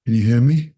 Can you hear me?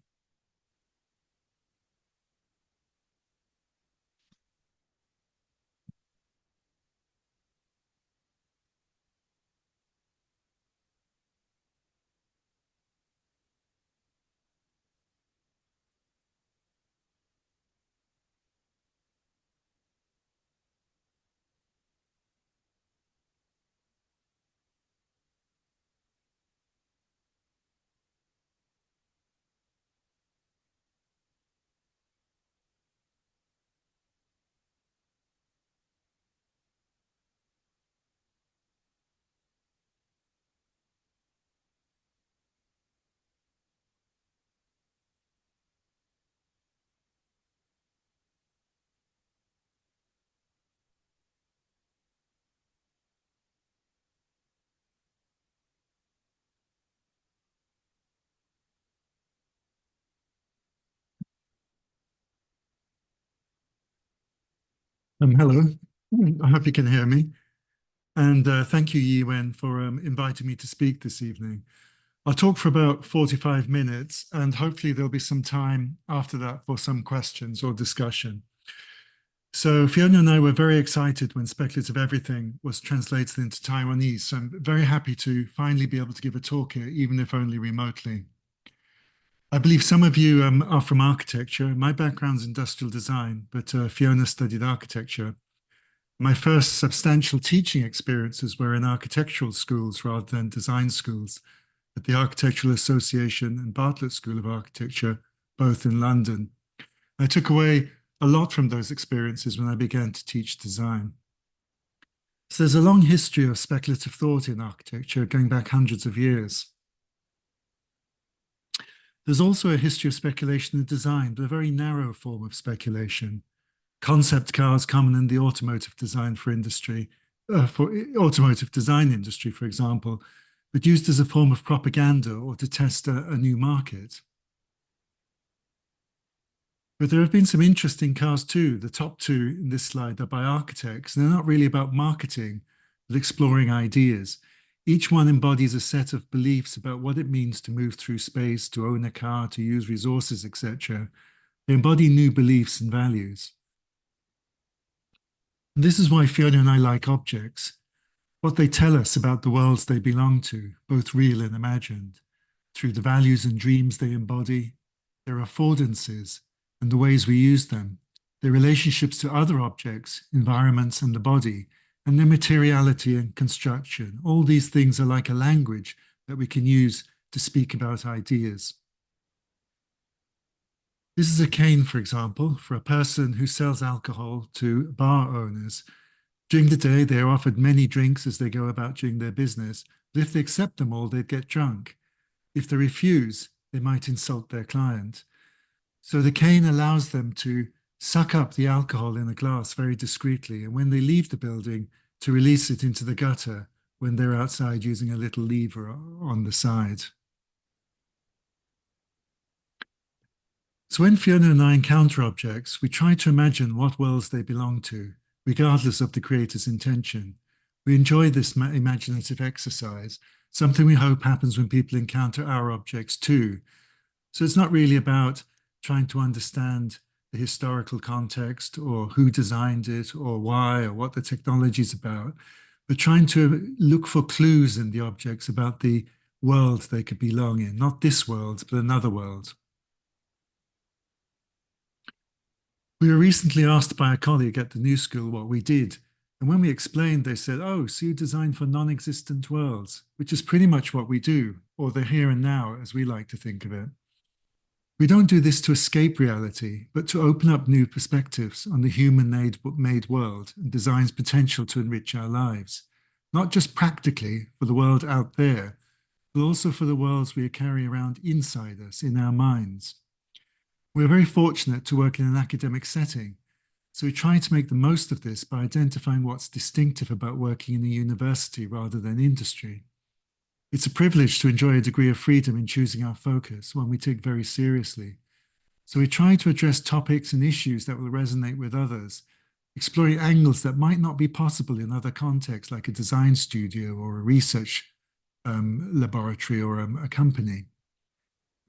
Hello. I hope you can hear me. And thank you, Yiwen, for inviting me to speak this evening. I'll talk for about 45 minutes, and hopefully there'll be some time after that for some questions or discussion. So Fiona and I were very excited when Speculative Everything was translated into Taiwanese. So I'm very happy to finally be able to give a talk here, even if only remotely. I believe some of you are from architecture. My background's industrial design, but Fiona studied architecture. My first substantial teaching experiences were in architectural schools rather than design schools at the Architectural Association and Bartlett School of Architecture, both in London. I took away a lot from those experiences when I began to teach design. So there's a long history of speculative thought in architecture going back hundreds of years. There's also a history of speculation in design, but a very narrow form of speculation. Concept cars common in the automotive design industry, for example, but used as a form of propaganda or to test a new market. But there have been some interesting cars too. The top two in this slide are by architects, and they're not really about marketing, but exploring ideas. Each one embodies a set of beliefs about what it means to move through space, to own a car, to use resources, etc. They embody new beliefs and values. And this is why Fiona and I like objects, what they tell us about the worlds they belong to, both real and imagined, through the values and dreams they embody, their affordances, and the ways we use them, their relationships to other objects, environments, and the body, and their materiality and construction. All these things are like a language that we can use to speak about ideas. This is a cane, for example, for a person who sells alcohol to bar owners. During the day, they are offered many drinks as they go about doing their business, but if they accept them all, they'd get drunk. If they refuse, they might insult their client. So the cane allows them to suck up the alcohol in a glass very discreetly, and when they leave the building, to release it into the gutter when they're outside using a little lever on the side. So when Fiona and I encounter objects, we try to imagine what worlds they belong to, regardless of the creator's intention. We enjoy this imaginative exercise, something we hope happens when people encounter our objects too. So it's not really about trying to understand the historical context or who designed it or why or what the technology is about, but trying to look for clues in the objects about the world they could belong in, not this world, but another world. We were recently asked by a colleague at the New School what we did. And when we explained, they said, oh, so you design for non-existent worlds, which is pretty much what we do, or the here and now, as we like to think of it. We don't do this to escape reality, but to open up new perspectives on the human-made world and design's potential to enrich our lives, not just practically for the world out there, but also for the worlds we carry around inside us, in our minds. We're very fortunate to work in an academic setting, so we try to make the most of this by identifying what's distinctive about working in a university rather than industry. It's a privilege to enjoy a degree of freedom in choosing our focus, one we take very seriously. So we try to address topics and issues that will resonate with others, exploring angles that might not be possible in other contexts like a design studio or a research laboratory or a company.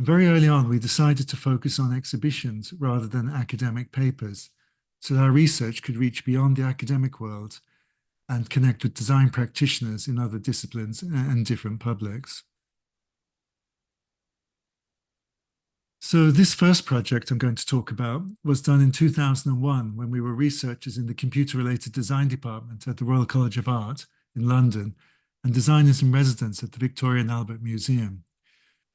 Very early on, we decided to focus on exhibitions rather than academic papers, so that our research could reach beyond the academic world and connect with design practitioners in other disciplines and different publics. So this first project I'm going to talk about was done in 2001 when we were researchers in the computer-related design department at the Royal College of Art in London and designers in residence at the Victoria and Albert Museum.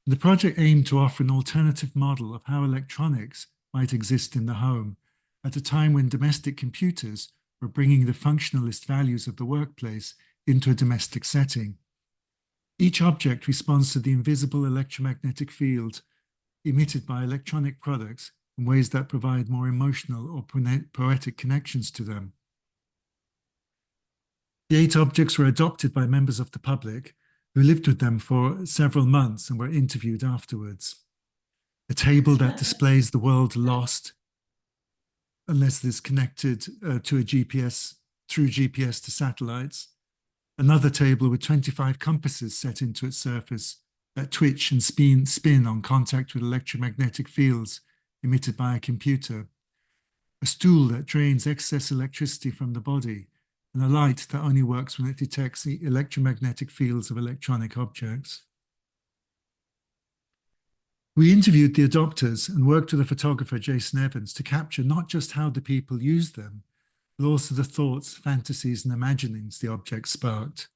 The project aimed to offer an alternative model of how electronics might exist in the home at a time when domestic computers were bringing the functionalist values of the workplace into a domestic setting. Each object responds to the invisible electromagnetic field emitted by electronic products in ways that provide more emotional or poetic connections to them. The 8 objects were adopted by members of the public who lived with them for several months and were interviewed afterwards. A table that displays the world lost unless it is connected to a GPS, through GPS to satellites. Another table with 25 compasses set into its surface that twitch and spin on contact with electromagnetic fields emitted by a computer. A stool that drains excess electricity from the body, and a light that only works when it detects the electromagnetic fields of electronic objects. We interviewed the adopters and worked with the photographer Jason Evans to capture not just how the people used them, but also the thoughts, fantasies, and imaginings the objects sparked.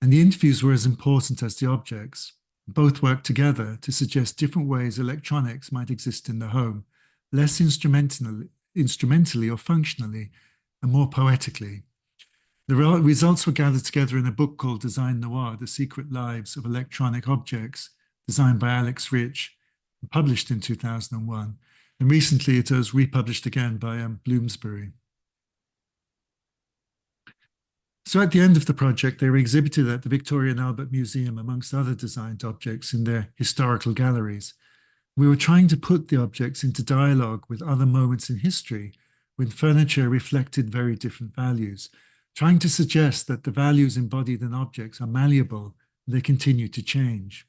And the interviews were as important as the objects. Both worked together to suggest different ways electronics might exist in the home, less instrumentally or functionally, and more poetically. The results were gathered together in a book called Design Noir, The Secret Lives of Electronic Objects, designed by Alex Rich, published in 2001. And recently it was republished again by Bloomsbury. So at the end of the project, they were exhibited at the Victoria and Albert Museum amongst other designed objects in their historical galleries. We were trying to put the objects into dialogue with other moments in history when furniture reflected very different values, trying to suggest that the values embodied in objects are malleable and they continue to change.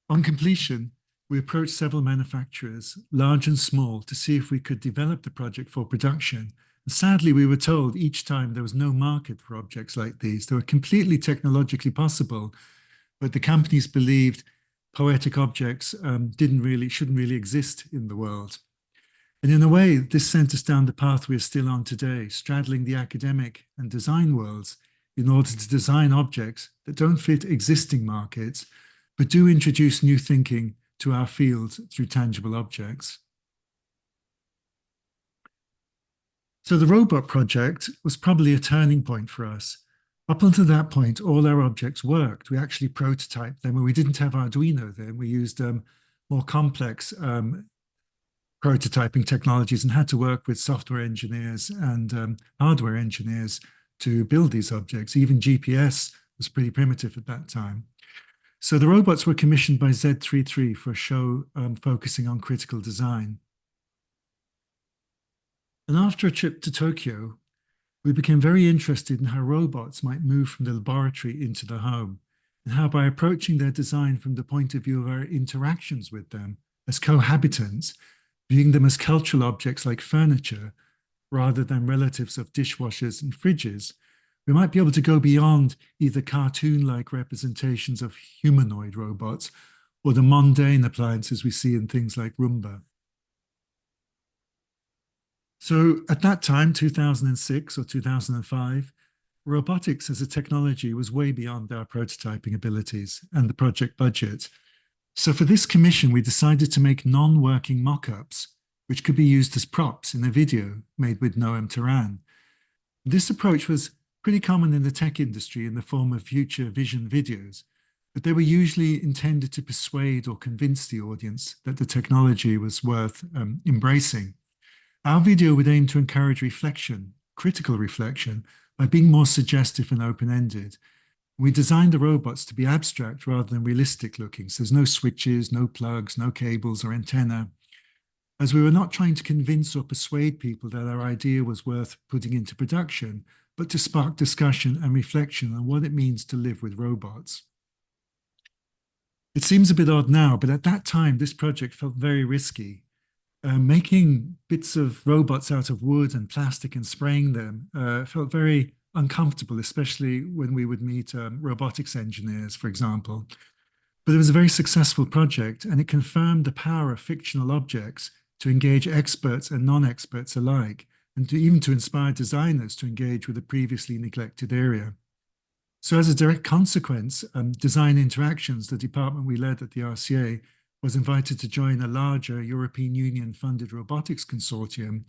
On completion, we approached several manufacturers, large and small, to see if we could develop the project for production. And sadly, we were told each time there was no market for objects like these. They were completely technologically possible, but the companies believed poetic objects shouldn't really exist in the world. And in a way, this sent us down the path we are still on today, straddling the academic and design worlds in order to design objects that don't fit existing markets, but do introduce new thinking to our field through tangible objects. So the robot project was probably a turning point for us. Up until that point, all our objects worked. We actually prototyped them, and we didn't have Arduino then. We used more complex prototyping technologies and had to work with software engineers and hardware engineers to build these objects. Even GPS was pretty primitive at that time. So the robots were commissioned by Z33 for a show focusing on critical design. And after a trip to Tokyo, we became very interested in how robots might move from the laboratory into the home, and how by approaching their design from the point of view of our interactions with them as cohabitants, viewing them as cultural objects like furniture, rather than relatives of dishwashers and fridges, we might be able to go beyond either cartoon-like representations of humanoid robots or the mundane appliances we see in things like Roomba. So at that time, 2006 or 2005, robotics as a technology was way beyond our prototyping abilities and the project budget. So for this commission, we decided to make non-working mock-ups, which could be used as props in a video made with Noam Taran. This approach was pretty common in the tech industry in the form of future vision videos, but they were usually intended to persuade or convince the audience that the technology was worth embracing. Our video would aim to encourage reflection, critical reflection, by being more suggestive and open-ended. We designed the robots to be abstract rather than realistic looking, so there's no switches, no plugs, no cables or antenna, as we were not trying to convince or persuade people that our idea was worth putting into production, but to spark discussion and reflection on what it means to live with robots. It seems a bit odd now, but at that time, this project felt very risky. Making bits of robots out of wood and plastic and spraying them felt very uncomfortable, especially when we would meet robotics engineers, for example. But it was a very successful project, and it confirmed the power of fictional objects to engage experts and non-experts alike, and even to inspire designers to engage with a previously neglected area. So as a direct consequence, Design Interactions, the department we led at the RCA, was invited to join a larger European Union-funded robotics consortium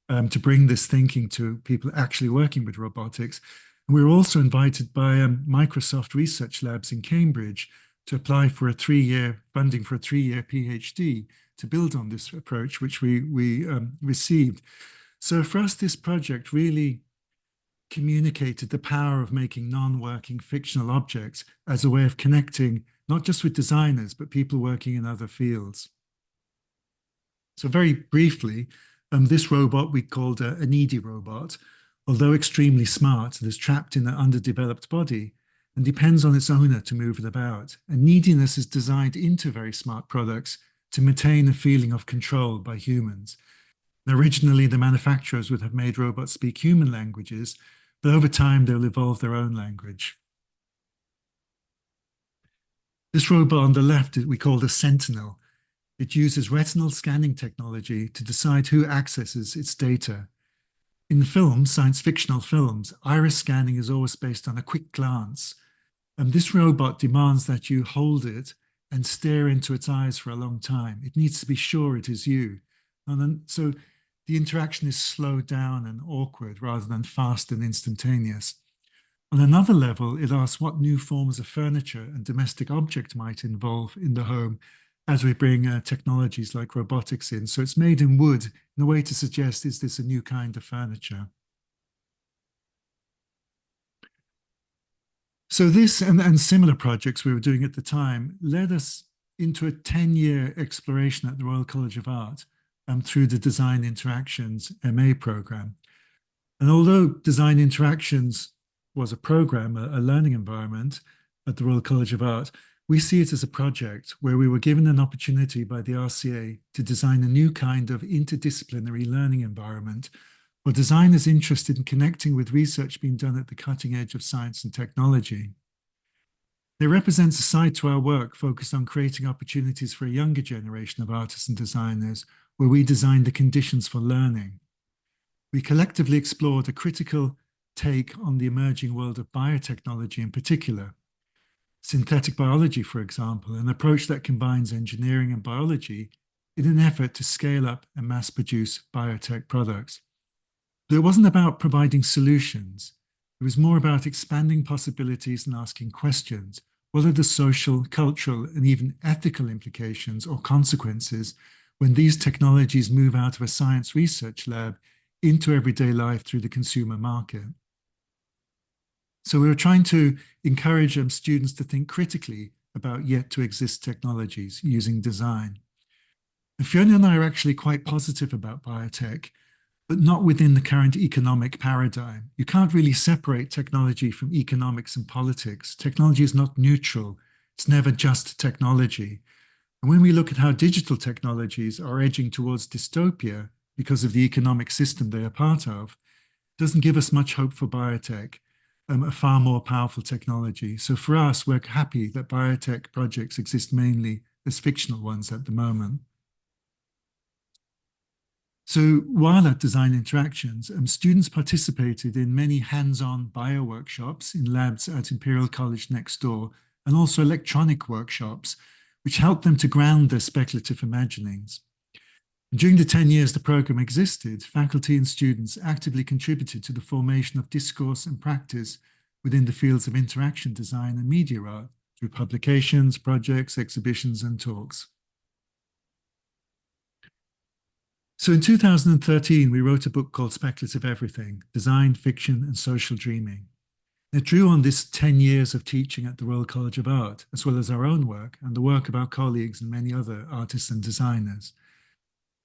to bring this thinking to people actually working with robotics. And we were also invited by Microsoft Research Labs in Cambridge to apply for a 3-year funding for a 3-year PhD to build on this approach, which we received. So for us, this project really communicated the power of making non-working fictional objects as a way of connecting not just with designers, but people working in other fields. So very briefly, this robot we called a needy robot, although extremely smart, it is trapped in an underdeveloped body and depends on its owner to move it about. And neediness is designed into very smart products to maintain a feeling of control by humans. And originally, the manufacturers would have made robots speak human languages, but over time, they'll evolve their own language. This robot on the left we called a Sentinel. It uses retinal scanning technology to decide who accesses its data. In films, science fictional films, iris scanning is always based on a quick glance. And this robot demands that you hold it and stare into its eyes for a long time. It needs to be sure it is you. And then, so the interaction is slowed down and awkward rather than fast and instantaneous. On another level, it asks what new forms of furniture and domestic object might involve in the home as we bring technologies like robotics in. So it's made in wood in a way to suggest, is this a new kind of furniture? So this and similar projects we were doing at the time led us into a 10-year exploration at the Royal College of Art through the Design Interactions MA program. And although Design Interactions was a program, a learning environment at the Royal College of Art, we see it as a project where we were given an opportunity by the RCA to design a new kind of interdisciplinary learning environment for designers interested in connecting with research being done at the cutting edge of science and technology. It represents a side to our work focused on creating opportunities for a younger generation of artists and designers where we design the conditions for learning. We collectively explored a critical take on the emerging world of biotechnology in particular. Synthetic biology, for example, an approach that combines engineering and biology in an effort to scale up and mass produce biotech products. But it wasn't about providing solutions. It was more about expanding possibilities and asking questions. What are the social, cultural, and even ethical implications or consequences when these technologies move out of a science research lab into everyday life through the consumer market? So we were trying to encourage students to think critically about yet to exist technologies using design. And Fiona and I are actually quite positive about biotech, but not within the current economic paradigm. You can't really separate technology from economics and politics. Technology is not neutral. It's never just technology. And when we look at how digital technologies are edging towards dystopia because of the economic system they are part of, it doesn't give us much hope for biotech. A far more powerful technology. So for us, we're happy that biotech projects exist mainly as fictional ones at the moment. So while at Design Interactions, students participated in many hands-on bio workshops in labs at Imperial College next door, and also electronic workshops, which helped them to ground their speculative imaginings. During the 10 years the program existed, faculty and students actively contributed to the formation of discourse and practice within the fields of interaction design and media art through publications, projects, exhibitions, and talks. So in 2013, we wrote a book called Speculative Everything: Design, Fiction, and Social Dreaming. It drew on this 10 years of teaching at the Royal College of Art, as well as our own work and the work of our colleagues and many other artists and designers.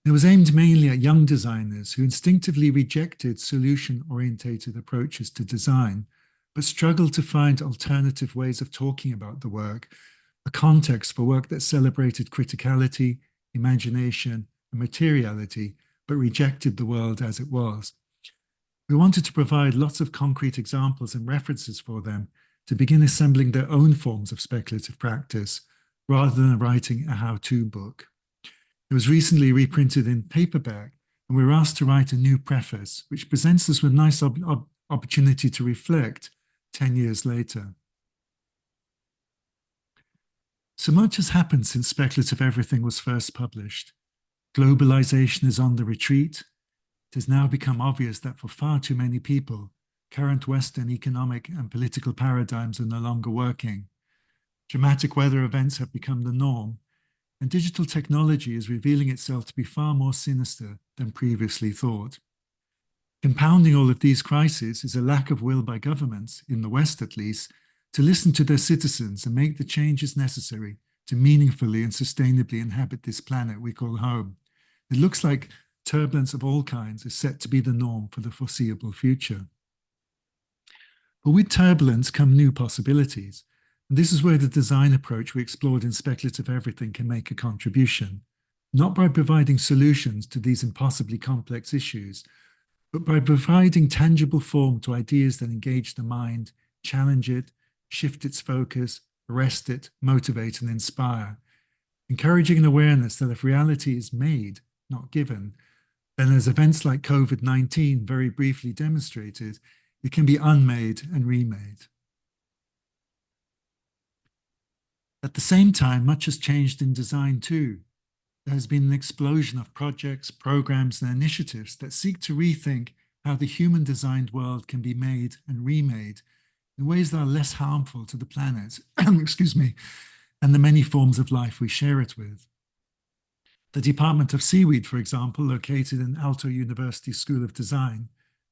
It was aimed mainly at young designers who instinctively rejected solution-orientated approaches to design, but struggled to find alternative ways of talking about the work, a context for work that celebrated criticality, imagination, and materiality, but rejected the world as it was. We wanted to provide lots of concrete examples and references for them to begin assembling their own forms of speculative practice, rather than writing a how-to book. It was recently reprinted in paperback, and we were asked to write a new preface, which presents us with a nice opportunity to reflect 10 years later. So much has happened since Speculative Everything was first published. Globalization is on the retreat. It has now become obvious that for far too many people, current Western economic and political paradigms are no longer working. Dramatic weather events have become the norm, and digital technology is revealing itself to be far more sinister than previously thought. Compounding all of these crises is a lack of will by governments, in the West at least, to listen to their citizens and make the changes necessary to meaningfully and sustainably inhabit this planet we call home. It looks like turbulence of all kinds is set to be the norm for the foreseeable future. But with turbulence come new possibilities. And this is where the design approach we explored in Speculative Everything can make a contribution, not by providing solutions to these impossibly complex issues, but by providing tangible form to ideas that engage the mind, challenge it, shift its focus, arrest it, motivate and inspire, encouraging an awareness that if reality is made, not given, then as events like COVID-19 very briefly demonstrated, it can be unmade and remade. At the same time, much has changed in design too. There has been an explosion of projects, programs, and initiatives that seek to rethink how the human-designed world can be made and remade in ways that are less harmful to the planet, excuse me, and the many forms of life we share it with. The Department of Seaweed, for example, located in Aalto University School of Design,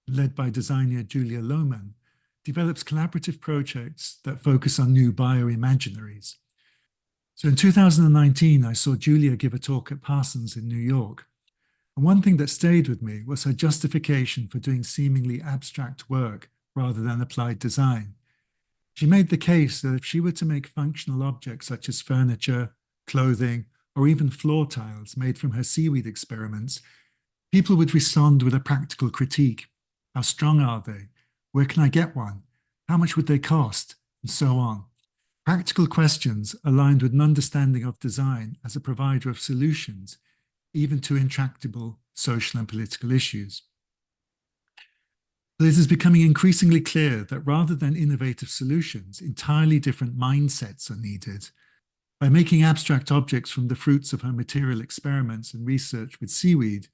led by designer Julia Lohman, develops collaborative projects that focus on new bioimaginaries. So in 2019, I saw Julia give a talk at Parsons in New York. And one thing that stayed with me was her justification for doing seemingly abstract work rather than applied design. She made the case that if she were to make functional objects such as furniture, clothing, or even floor tiles made from her seaweed experiments, people would respond with a practical critique. How strong are they? Where can I get one? How much would they cost? And so on. Practical questions aligned with an understanding of design as a provider of solutions, even to intractable social and political issues. But it is becoming increasingly clear that rather than innovative solutions, entirely different mindsets are needed. By making abstract objects from the fruits of her material experiments and research with seaweed,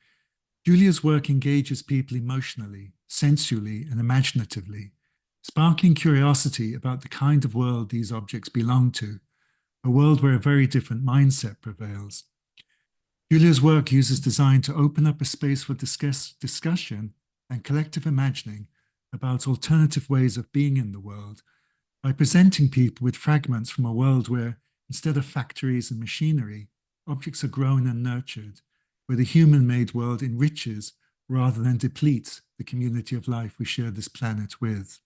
Julia's work engages people emotionally, sensually, and imaginatively, sparking curiosity about the kind of world these objects belong to, a world where a very different mindset prevails. Julia's work uses design to open up a space for discussion and collective imagining about alternative ways of being in the world by presenting people with fragments from a world where, instead of factories and machinery, objects are grown and nurtured, where the human-made world enriches rather than depletes the community of life we share this planet with.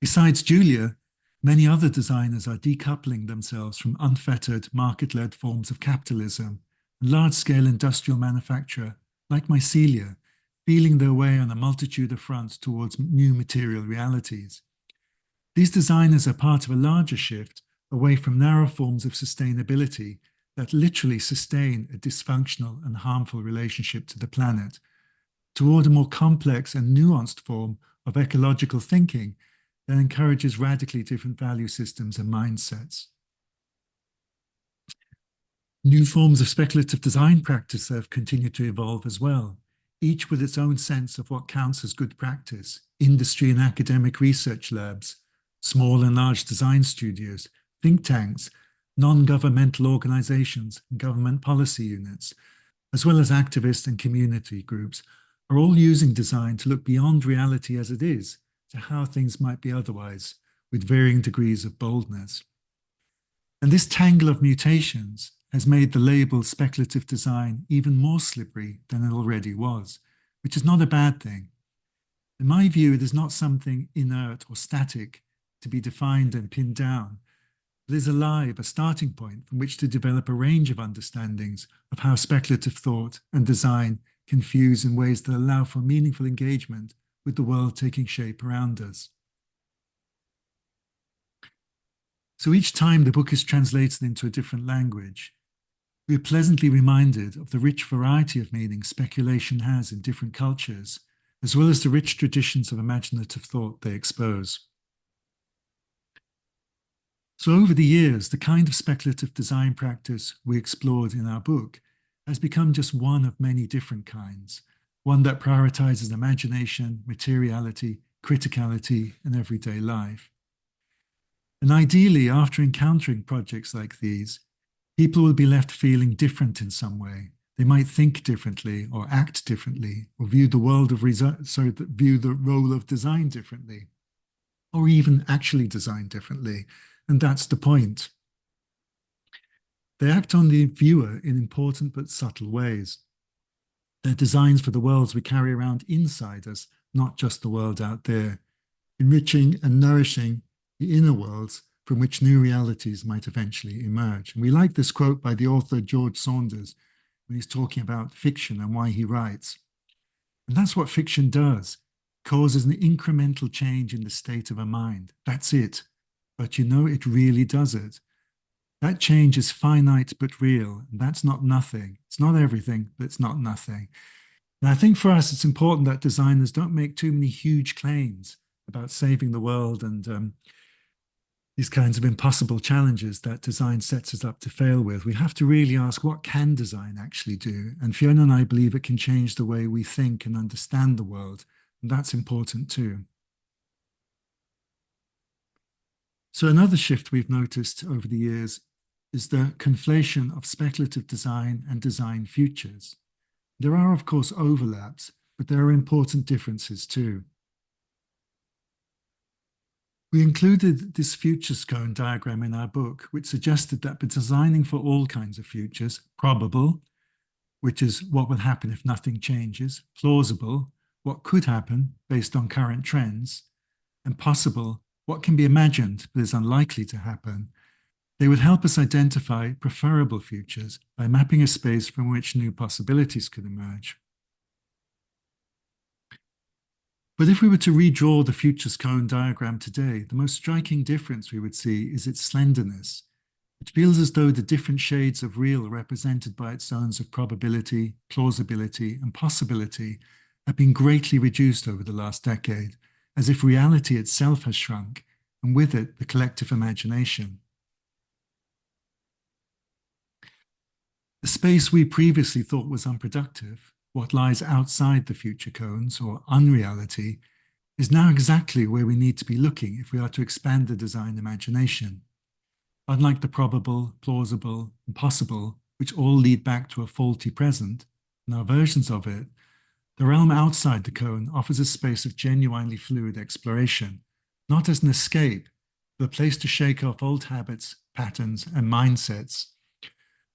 Besides Julia, many other designers are decoupling themselves from unfettered market-led forms of capitalism and large-scale industrial manufacture, like mycelia, feeling their way on a multitude of fronts towards new material realities. These designers are part of a larger shift away from narrow forms of sustainability that literally sustain a dysfunctional and harmful relationship to the planet, toward a more complex and nuanced form of ecological thinking that encourages radically different value systems and mindsets. New forms of speculative design practice have continued to evolve as well, each with its own sense of what counts as good practice: industry and academic research labs, small and large design studios, think tanks, non-governmental organizations, and government policy units, as well as activist and community groups, are all using design to look beyond reality as it is to how things might be otherwise, with varying degrees of boldness. And this tangle of mutations has made the label speculative design even more slippery than it already was, which is not a bad thing. In my view, it is not something inert or static to be defined and pinned down. It is alive, a starting point from which to develop a range of understandings of how speculative thought and design can fuse in ways that allow for meaningful engagement with the world taking shape around us. So each time the book is translated into a different language, we are pleasantly reminded of the rich variety of meaning speculation has in different cultures, as well as the rich traditions of imaginative thought they expose. So over the years, the kind of speculative design practice we explored in our book has become just one of many different kinds, one that prioritizes imagination, materiality, criticality, and everyday life. And ideally, after encountering projects like these, people will be left feeling different in some way. They might think differently or act differently or view the role of design differently, or even actually design differently. And that's the point. They act on the viewer in important but subtle ways. They're designs for the worlds we carry around inside us, not just the world out there, enriching and nourishing the inner worlds from which new realities might eventually emerge. And we like this quote by the author George Saunders when he's talking about fiction and why he writes. And that's what fiction does, causes an incremental change in the state of a mind. That's it. But you know, it really does it. That change is finite but real, and that's not nothing. It's not everything, but it's not nothing. And I think for us, it's important that designers don't make too many huge claims about saving the world and these kinds of impossible challenges that design sets us up to fail with. We have to really ask, what can design actually do? And Fiona and I believe it can change the way we think and understand the world, and that's important too. So another shift we've noticed over the years is the conflation of speculative design and design futures. There are, of course, overlaps, but there are important differences too. We included this futures cone diagram in our book, which suggested that by designing for all kinds of futures, probable, which is what will happen if nothing changes, plausible, what could happen based on current trends, and possible, what can be imagined but is unlikely to happen, they would help us identify preferable futures by mapping a space from which new possibilities could emerge. But if we were to redraw the futures cone diagram today, the most striking difference we would see is its slenderness. It feels as though the different shades of real represented by its zones of probability, plausibility, and possibility have been greatly reduced over the last decade, as if reality itself has shrunk, and with it, the collective imagination. The space we previously thought was unproductive, what lies outside the future cones, or unreality, is now exactly where we need to be looking if we are to expand the design imagination. Unlike the probable, plausible, and possible, which all lead back to a faulty present, and our versions of it, the realm outside the cone offers a space of genuinely fluid exploration, not as an escape, but a place to shake off old habits, patterns, and mindsets.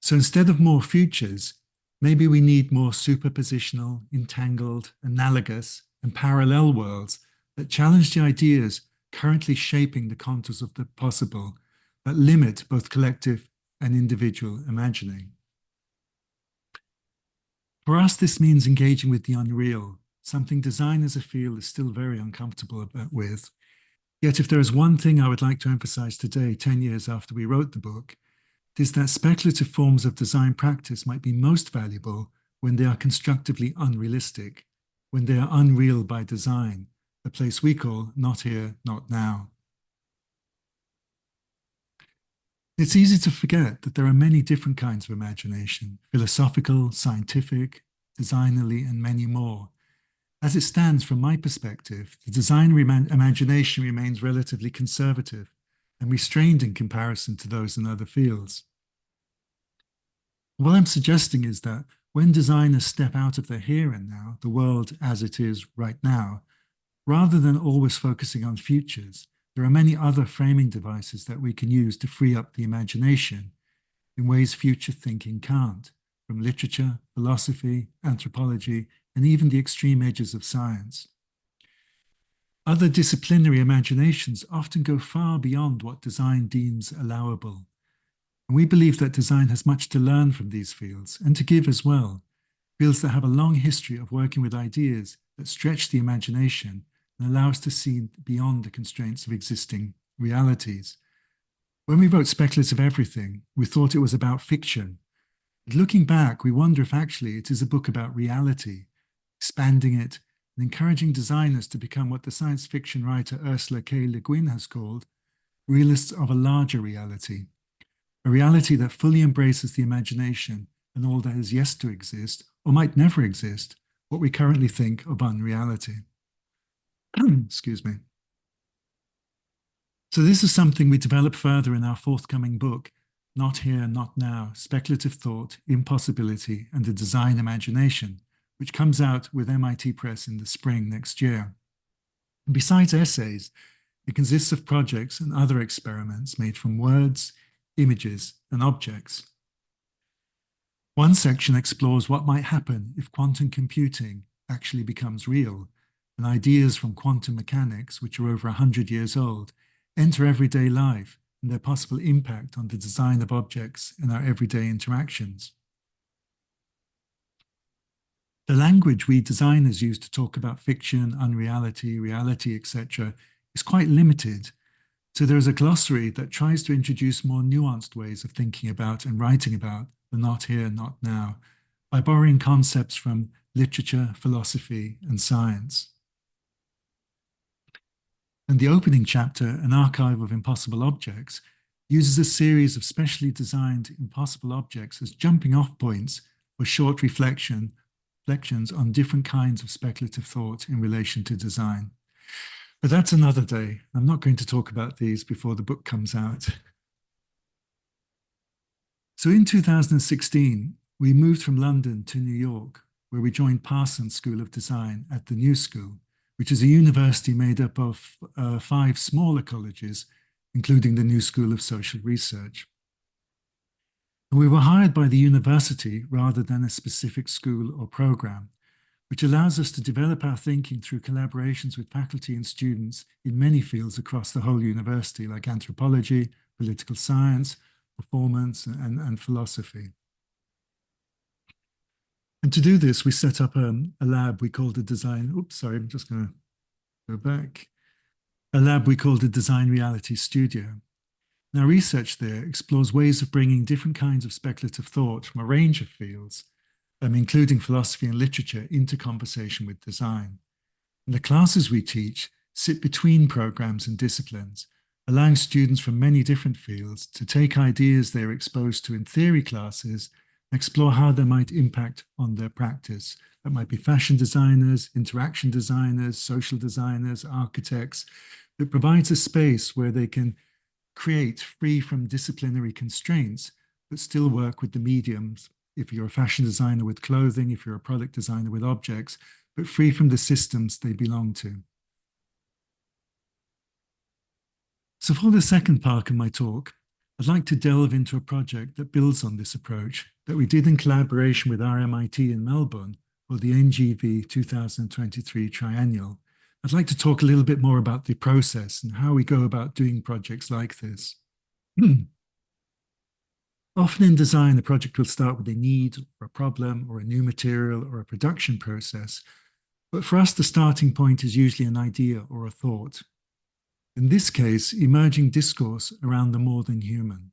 So instead of more futures, maybe we need more superpositional, entangled, analogous, and parallel worlds that challenge the ideas currently shaping the contours of the possible, that limit both collective and individual imagining. For us, this means engaging with the unreal, something designers feel is still very uncomfortable with. Yet if there is one thing I would like to emphasize today, 10 years after we wrote the book, it is that speculative forms of design practice might be most valuable when they are constructively unrealistic, when they are unreal by design, a place we call not here, not now. It's easy to forget that there are many different kinds of imagination, philosophical, scientific, designerly, and many more. As it stands from my perspective, the design imagination remains relatively conservative and restrained in comparison to those in other fields. What I'm suggesting is that when designers step out of the here and now, the world as it is right now, rather than always focusing on futures, there are many other framing devices that we can use to free up the imagination in ways future thinking can't, from literature, philosophy, anthropology, and even the extreme edges of science. Other disciplinary imaginations often go far beyond what design deems allowable. And we believe that design has much to learn from these fields and to give as well, fields that have a long history of working with ideas that stretch the imagination and allow us to see beyond the constraints of existing realities. When we wrote Speculative Everything, we thought it was about fiction. But looking back, we wonder if actually it is a book about reality, expanding it and encouraging designers to become what the science fiction writer Ursula K. Le Guin has called realists of a larger reality, a reality that fully embraces the imagination and all that is yet to exist, or might never exist, what we currently think of unreality. Excuse me. So this is something we develop further in our forthcoming book, Not Here, Not Now, Speculative Thought, Impossibility, and the Design Imagination, which comes out with MIT Press in the spring next year. And besides essays, it consists of projects and other experiments made from words, images, and objects. One section explores what might happen if quantum computing actually becomes real, and ideas from quantum mechanics, which are over 100 years old, enter everyday life and their possible impact on the design of objects in our everyday interactions. The language we designers use to talk about fiction, unreality, reality, etc., is quite limited. So there is a glossary that tries to introduce more nuanced ways of thinking about and writing about the not here, not now, by borrowing concepts from literature, philosophy, and science. And the opening chapter, An Archive of Impossible Objects, uses a series of specially designed impossible objects as jumping off points for short reflections on different kinds of speculative thought in relation to design. But that's another day. I'm not going to talk about these before the book comes out. So in 2016, we moved from London to New York, where we joined Parsons School of Design at the New School, which is a university made up of 5 smaller colleges, including the New School of Social Research. And we were hired by the university rather than a specific school or program, which allows us to develop our thinking through collaborations with faculty and students in many fields across the whole university, like anthropology, political science, performance, and philosophy. And to do this, we set up a lab we called the Design, I'm just going to go back. A lab we called the Design Reality Studio. Now, research there explores ways of bringing different kinds of speculative thought from a range of fields, including philosophy and literature, into conversation with design. And the classes we teach sit between programs and disciplines, allowing students from many different fields to take ideas they're exposed to in theory classes and explore how they might impact on their practice. That might be fashion designers, interaction designers, social designers, architects. It provides a space where they can create free from disciplinary constraints, but still work with the mediums. If you're a fashion designer with clothing, if you're a product designer with objects, but free from the systems they belong to. So for the second part of my talk, I'd like to delve into a project that builds on this approach that we did in collaboration with RMIT in Melbourne for the NGV 2023 Triennial. I'd like to talk a little bit more about the process and how we go about doing projects like this. Often in design, the project will start with a need or a problem or a new material or a production process. But for us, the starting point is usually an idea or a thought. In this case, emerging discourse around the more than human.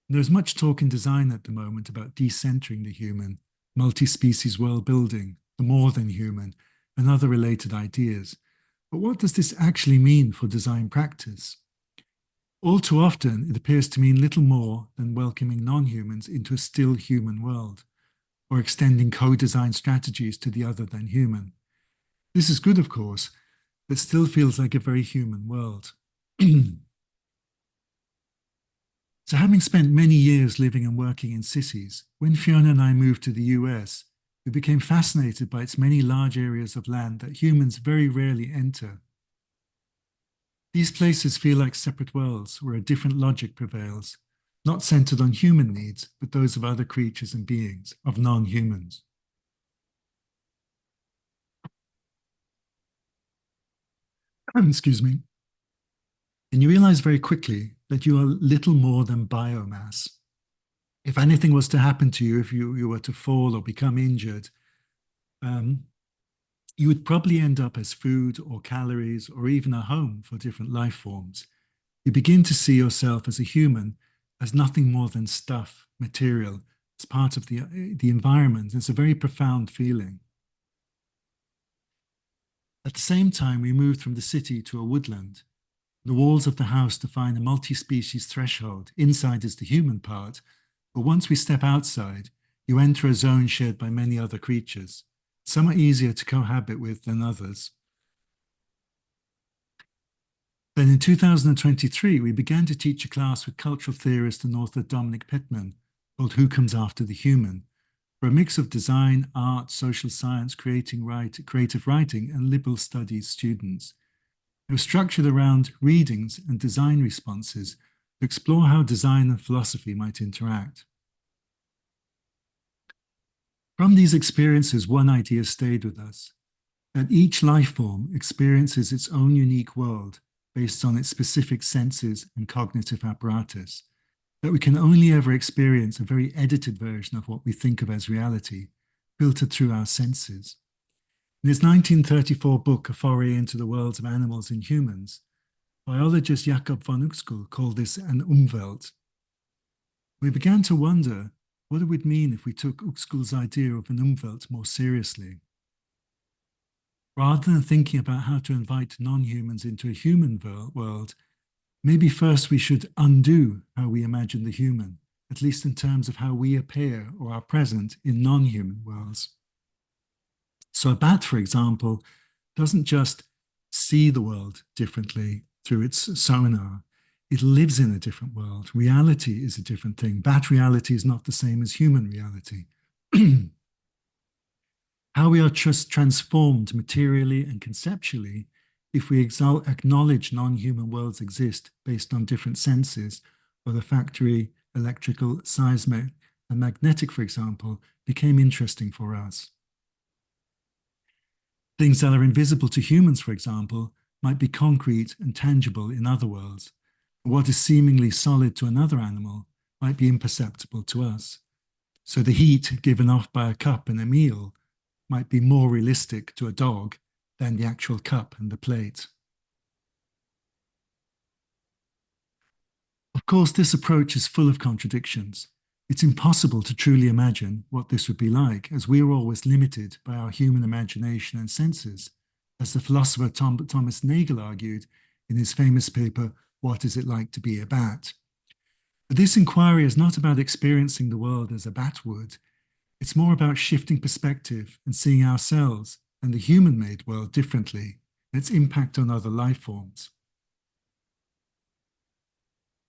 There's much talk in design at the moment about decentering the human, multi-species world building, the more than human, and other related ideas. But what does this actually mean for design practice? All too often, it appears to mean little more than welcoming non-humans into a still human world, or extending co-design strategies to the other than human. This is good, of course, but still feels like a very human world. So having spent many years living and working in cities, when Fiona and I moved to the US, we became fascinated by its many large areas of land that humans very rarely enter. These places feel like separate worlds where a different logic prevails, not centered on human needs, but those of other creatures and beings, of non-humans. Excuse me. And you realize very quickly that you are little more than biomass. If anything was to happen to you, if you were to fall or become injured, um, you would probably end up as food or calories or even a home for different life forms. You begin to see yourself as a human, as nothing more than stuff, material, as part of the environment. It's a very profound feeling. At the same time, we moved from the city to a woodland. The walls of the house define a multi-species threshold. Inside is the human part, but once we step outside, you enter a zone shared by many other creatures. Some are easier to cohabit with than others. Then in 2023, we began to teach a class with cultural theorist and author Dominic Pittman called Who Comes After the Human, for a mix of design, art, social science, creative writing, and liberal studies students. It was structured around readings and design responses to explore how design and philosophy might interact. From these experiences, one idea stayed with us, that each life form experiences its own unique world based on its specific senses and cognitive apparatus, that we can only ever experience a very edited version of what we think of as reality, filtered through our senses. In his 1934 book, A Foray into the Worlds of Animals and Humans, biologist Jakob von Uexküll called this an Umwelt. We began to wonder what it would mean if we took Uexküll's idea of an Umwelt more seriously. Rather than thinking about how to invite non-humans into a human world, maybe first we should undo how we imagine the human, at least in terms of how we appear or are present in non-human worlds. So a bat, for example, doesn't just see the world differently through its sonar. It lives in a different world. Reality is a different thing. Bat reality is not the same as human reality. How we are just transformed materially and conceptually if we acknowledge non-human worlds exist based on different senses, olfactory, electrical, seismic, and magnetic, for example, became interesting for us. Things that are invisible to humans, for example, might be concrete and tangible in other worlds. What is seemingly solid to another animal might be imperceptible to us. So the heat given off by a cup and a meal might be more realistic to a dog than the actual cup and the plate. Of course, this approach is full of contradictions. It's impossible to truly imagine what this would be like, as we are always limited by our human imagination and senses, as the philosopher Thomas Nagel argued in his famous paper, What is it like to be a bat? But this inquiry is not about experiencing the world as a bat would. It's more about shifting perspective and seeing ourselves and the human-made world differently, and its impact on other life forms.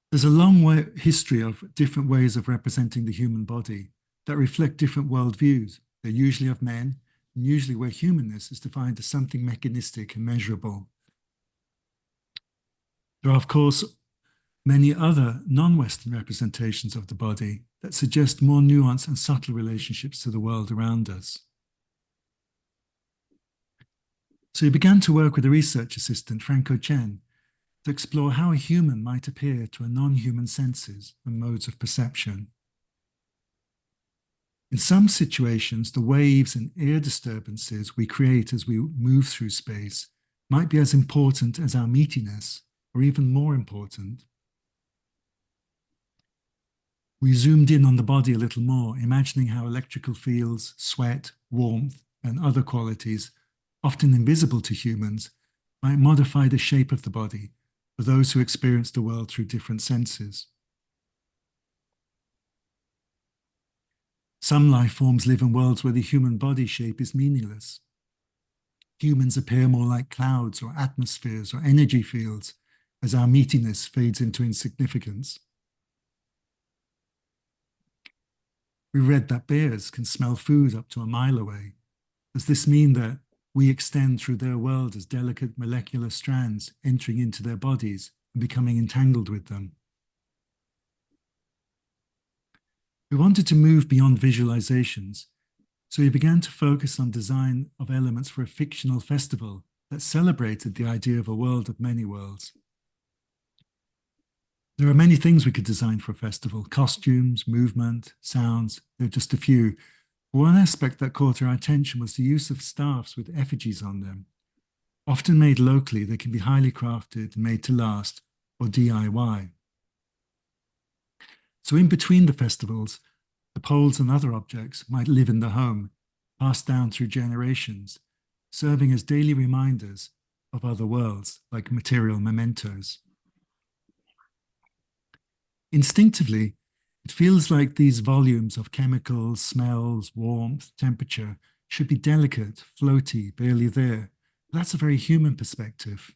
There's a long history of different ways of representing the human body that reflect different worldviews. They're usually of men, and usually where humanness is defined as something mechanistic and measurable. There are, of course, many other non-Western representations of the body that suggest more nuanced and subtle relationships to the world around us. So he began to work with a research assistant, Franco Chen, to explore how a human might appear to a non-human senses and modes of perception. In some situations, the waves and air disturbances we create as we move through space might be as important as our meatiness, or even more important. We zoomed in on the body a little more, imagining how electrical fields, sweat, warmth, and other qualities, often invisible to humans, might modify the shape of the body for those who experience the world through different senses. Some life forms live in worlds where the human body shape is meaningless. Humans appear more like clouds or atmospheres or energy fields as our meatiness fades into insignificance. We read that bears can smell food up to a mile away. Does this mean that we extend through their world as delicate molecular strands entering into their bodies and becoming entangled with them. We wanted to move beyond visualizations, so we began to focus on design of elements for a fictional festival that celebrated the idea of a world of many worlds. There are many things we could design for a festival: costumes, movement, sounds. They're just a few. One aspect that caught our attention was the use of staffs with effigies on them. Often made locally, they can be highly crafted, made to last, or DIY. So in between the festivals, the poles and other objects might live in the home, passed down through generations, serving as daily reminders of other worlds, like material mementos. Instinctively, it feels like these volumes of chemicals, smells, warmth, temperature should be delicate, floaty, barely there. That's a very human perspective.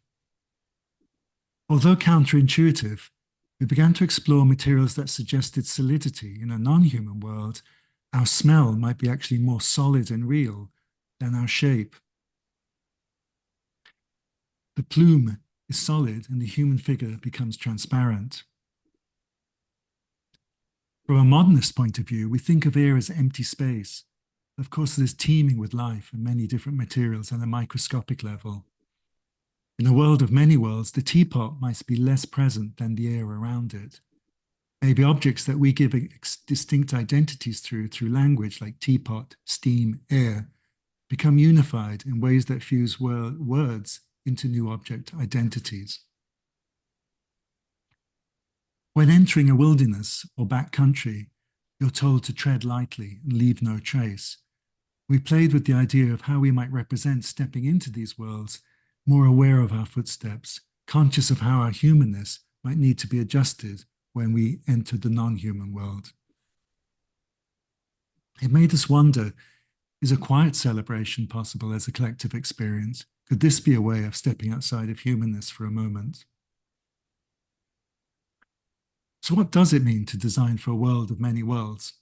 Although counterintuitive, we began to explore materials that suggested solidity. In a non-human world, our smell might be actually more solid and real than our shape. The plume is solid and the human figure becomes transparent. From a modernist point of view, we think of air as empty space. Of course, it is teeming with life and many different materials on a microscopic level. In a world of many worlds, the teapot might be less present than the air around it. Maybe objects that we give distinct identities through language, like teapot, steam, air, become unified in ways that fuse words into new object identities. When entering a wilderness or backcountry, you're told to tread lightly and leave no trace. We played with the idea of how we might represent stepping into these worlds, more aware of our footsteps, conscious of how our humanness might need to be adjusted when we enter the non-human world. It made us wonder, is a quiet celebration possible as a collective experience? Could this be a way of stepping outside of humanness for a moment? So what does it mean to design for a world of many worlds?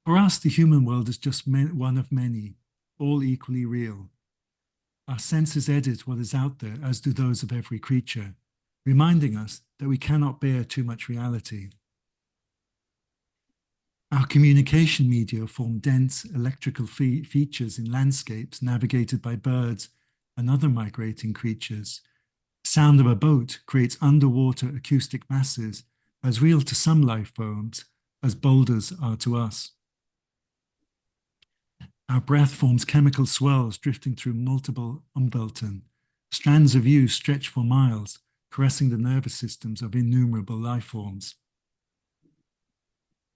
For us, the human world is just one of many, all equally real. Our senses edit what is out there, as do those of every creature, reminding us that we cannot bear too much reality. Our communication media form dense electrical features in landscapes navigated by birds and other migrating creatures. The sound of a boat creates underwater acoustic masses as real to some life forms as boulders are to us. Our breath forms chemical swells drifting through multiple umwelten. Strands of you stretch for miles, caressing the nervous systems of innumerable life forms.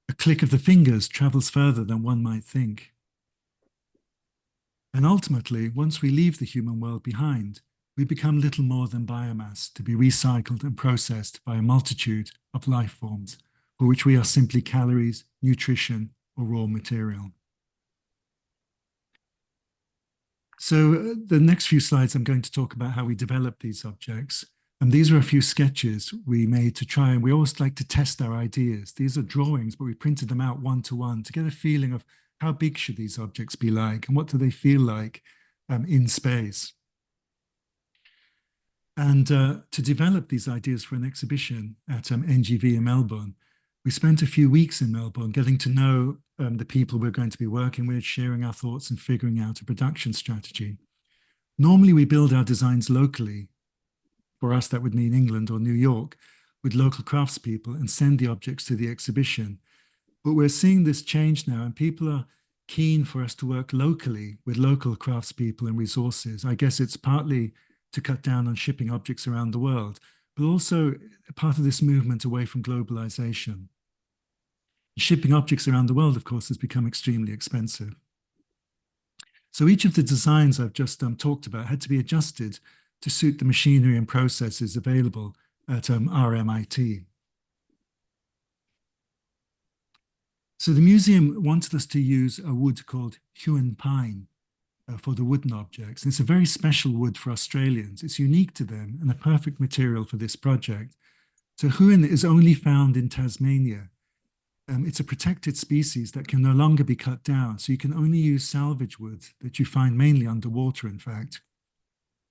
A click of the fingers travels further than one might think. And ultimately, once we leave the human world behind, we become little more than biomass to be recycled and processed by a multitude of life forms, for which we are simply calories, nutrition, or raw material. So the next few slides, I'm going to talk about how we develop these objects. And these are a few sketches we made to try, and we always like to test our ideas. These are drawings, but we printed them out one-to-one to get a feeling of how big should these objects be like and what do they feel like in space. And to develop these ideas for an exhibition at NGV in Melbourne, we spent a few weeks in Melbourne getting to know the people we're going to be working with, sharing our thoughts and figuring out a production strategy. Normally, we build our designs locally. For us, that would mean England or New York, with local craftspeople, and send the objects to the exhibition. But we're seeing this change now, and people are keen for us to work locally with local craftspeople and resources. I guess it's partly to cut down on shipping objects around the world, but also part of this movement away from globalization. Shipping objects around the world, of course, has become extremely expensive. So each of the designs I've just talked about had to be adjusted to suit the machinery and processes available at RMIT. So the museum wanted us to use a wood called Huon pine for the wooden objects. And it's a very special wood for Australians. It's unique to them and a perfect material for this project. So Huon is only found in Tasmania. It's a protected species that can no longer be cut down, so you can only use salvage wood that you find mainly underwater, in fact.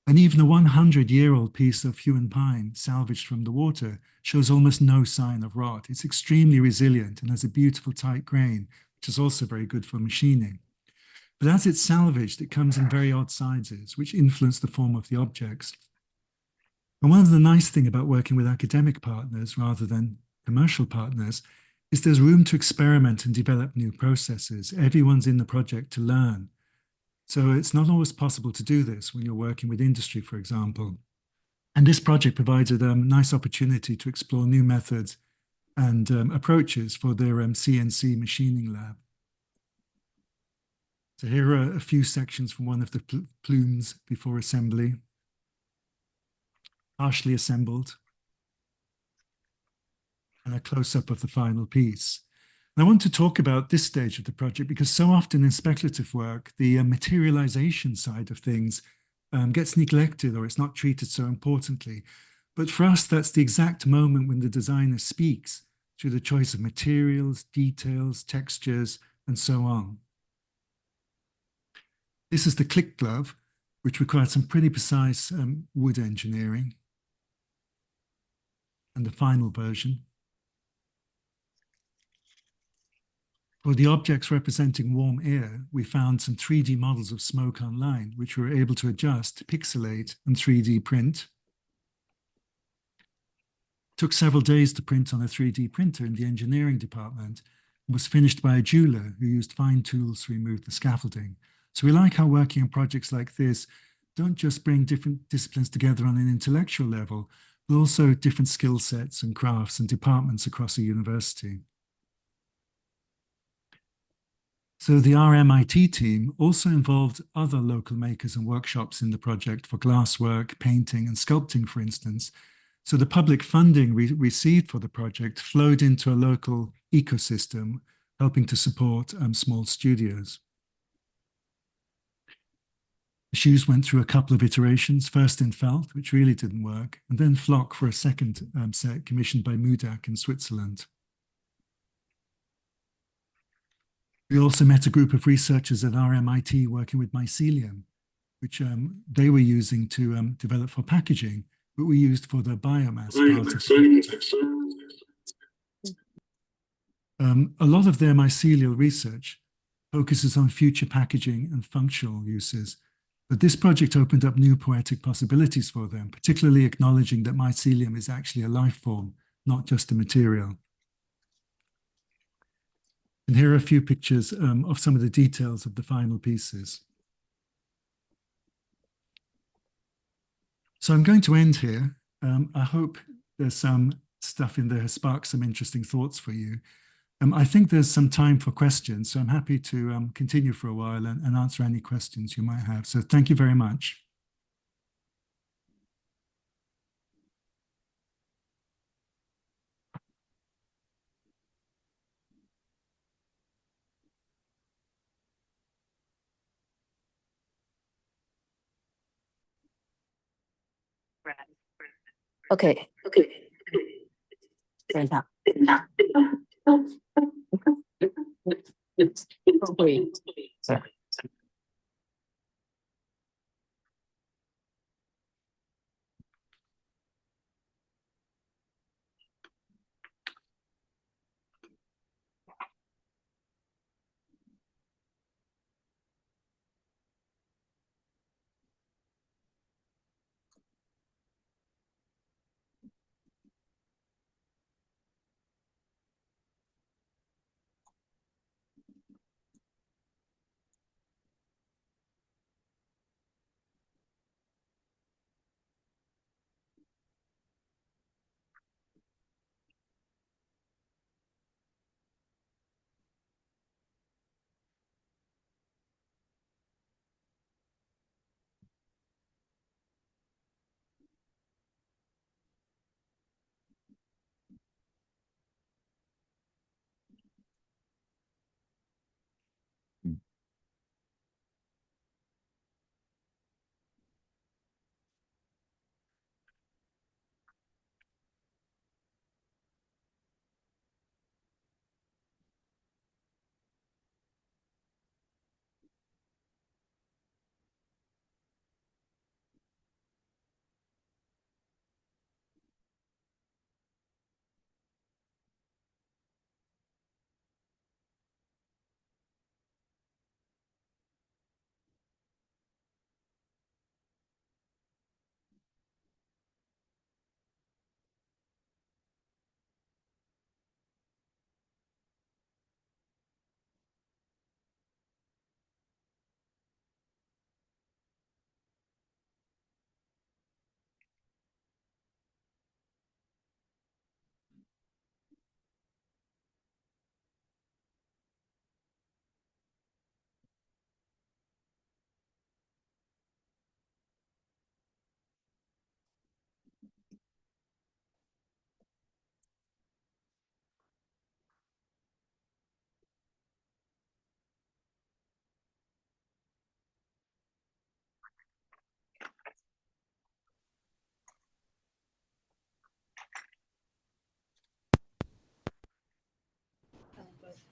And even a 100-year-old piece of hewn pine salvaged from the water shows almost no sign of rot. It's extremely resilient and has a beautiful tight grain, which is also very good for machining. But as it's salvaged, it comes in very odd sizes, which influence the form of the objects. And one of the nice things about working with academic partners rather than commercial partners is there's room to experiment and develop new processes. Everyone's in the project to learn. So it's not always possible to do this when you're working with industry, for example. And this project provided a nice opportunity to explore new methods and approaches for their CNC machining lab. So here are a few sections from one of the plumes before assembly, partially assembled, and a close-up of the final piece. And I want to talk about this stage of the project because so often in speculative work, the materialization side of things gets neglected or it's not treated so importantly. But for us, that's the exact moment when the designer speaks through the choice of materials, details, textures, and so on. This is the click glove, which required some pretty precise wood engineering. And the final version. For the objects representing warm air, we found some 3D models of smoke online, which we were able to adjust, pixelate, and 3D print. It took several days to print on a 3D printer in the engineering department and was finished by a jeweler who used fine tools to remove the scaffolding. So we like how working on projects like this don't just bring different disciplines together on an intellectual level, but also different skill sets and crafts and departments across a university. So the RMIT team also involved other local makers and workshops in the project for glasswork, painting, and sculpting, for instance. So the public funding we received for the project flowed into a local ecosystem, helping to support small studios. The shoes went through a couple of iterations, first in felt, which really didn't work, and then flock for a second set commissioned by Mudak in Switzerland. We also met a group of researchers at RMIT working with mycelium, which they were using to develop for packaging, but we used for the biomass part of a lot of their mycelial research focuses on future packaging and functional uses, but this project opened up new poetic possibilities for them, particularly acknowledging that mycelium is actually a life form, not just a material. And here are a few pictures of some of the details of the final pieces. So I'm going to end here. I hope there's some stuff in there sparks some interesting thoughts for you. I think there's some time for questions, so I'm happy to continue for a while and answer any questions you might have. So thank you very much. Okay. Right now. Sorry.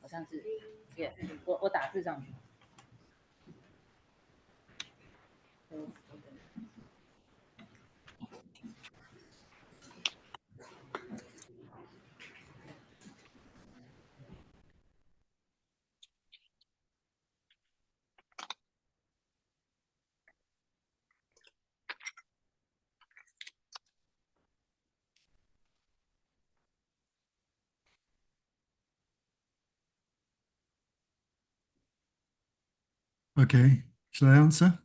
像是也我打字上去。Okay, shall I answer?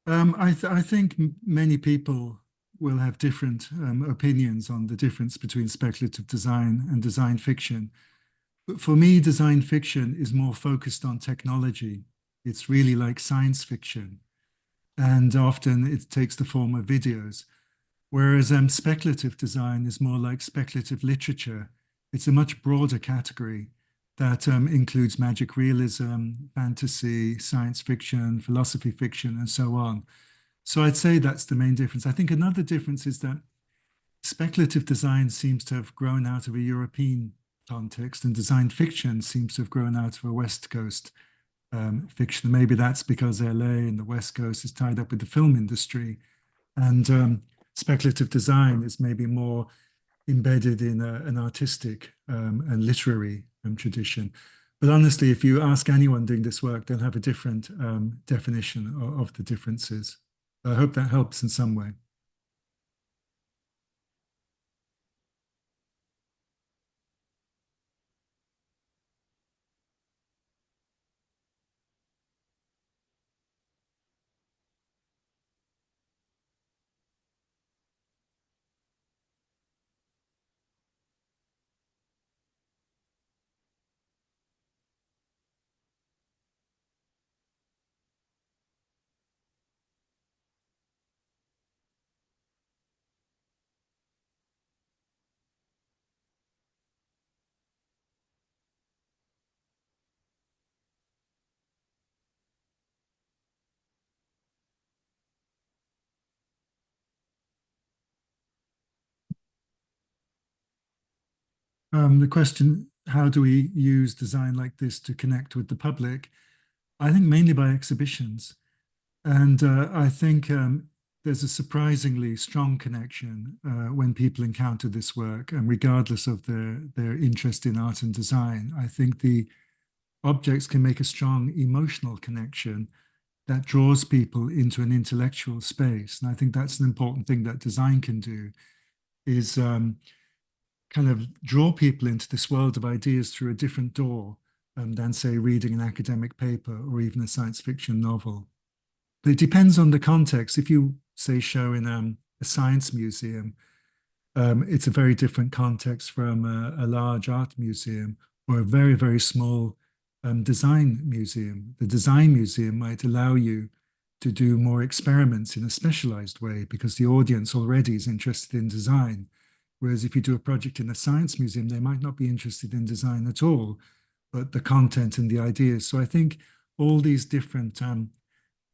I think many people will have different opinions on the difference between speculative design and design fiction. But for me, design fiction is more focused on technology. It's really like science fiction, and often it takes the form of videos. Whereas speculative design is more like speculative literature. It's a much broader category that includes magic realism, fantasy, science fiction, philosophy fiction, and so on. So I'd say that's the main difference. I think another difference is that speculative design seems to have grown out of a European context, and design fiction seems to have grown out of a West Coast fiction. Maybe that's because LA and the West Coast is tied up with the film industry, and speculative design is maybe more embedded in an artistic and literary tradition. But honestly, if you ask anyone doing this work, they'll have a different definition of the differences. I hope that helps in some way. The question, how do we use design like this to connect with the public? I think mainly by exhibitions. And I think there's a surprisingly strong connection when people encounter this work, and regardless of their interest in art and design. I think the objects can make a strong emotional connection that draws people into an intellectual space. And I think that's an important thing that design can do, is kind of draw people into this world of ideas through a different door than, say, reading an academic paper or even a science fiction novel. But it depends on the context. If you, say, show in a science museum, it's a very different context from a large art museum or a very, very small design museum. The design museum might allow you to do more experiments in a specialized way because the audience already is interested in design. Whereas if you do a project in a science museum, they might not be interested in design at all, but the content and the ideas. So I think all these different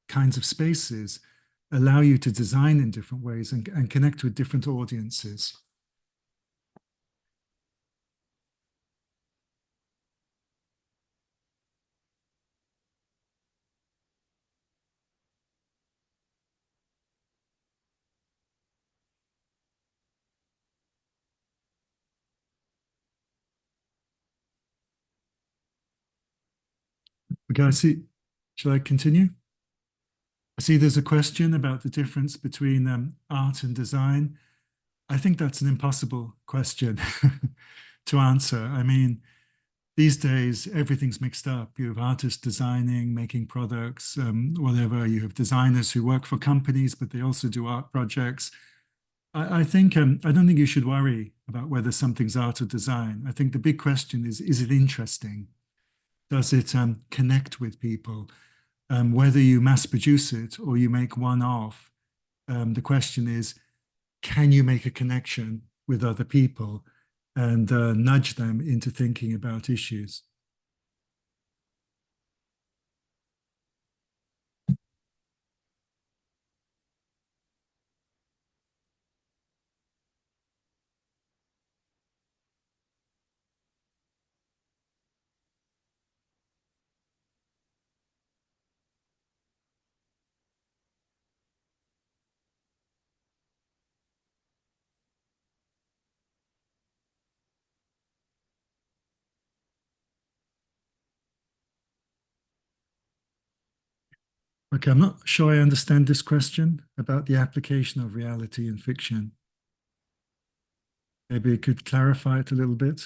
kinds of spaces allow you to design in different ways and connect with different audiences. Okay, I see. Shall I continue? I see there's a question about the difference between art and design. I think that's an impossible question to answer. I mean, these days, everything's mixed up. You have artists designing, making products, whatever. You have designers who work for companies, but they also do art projects. I think I don't think you should worry about whether something's art or design. I think the big question is it interesting? Does it connect with people? Whether you mass produce it or you make one off, the question is, can you make a connection with other people and nudge them into thinking about issues? Okay, I'm not sure I understand this question about the application of reality in fiction. Maybe you could clarify it a little bit.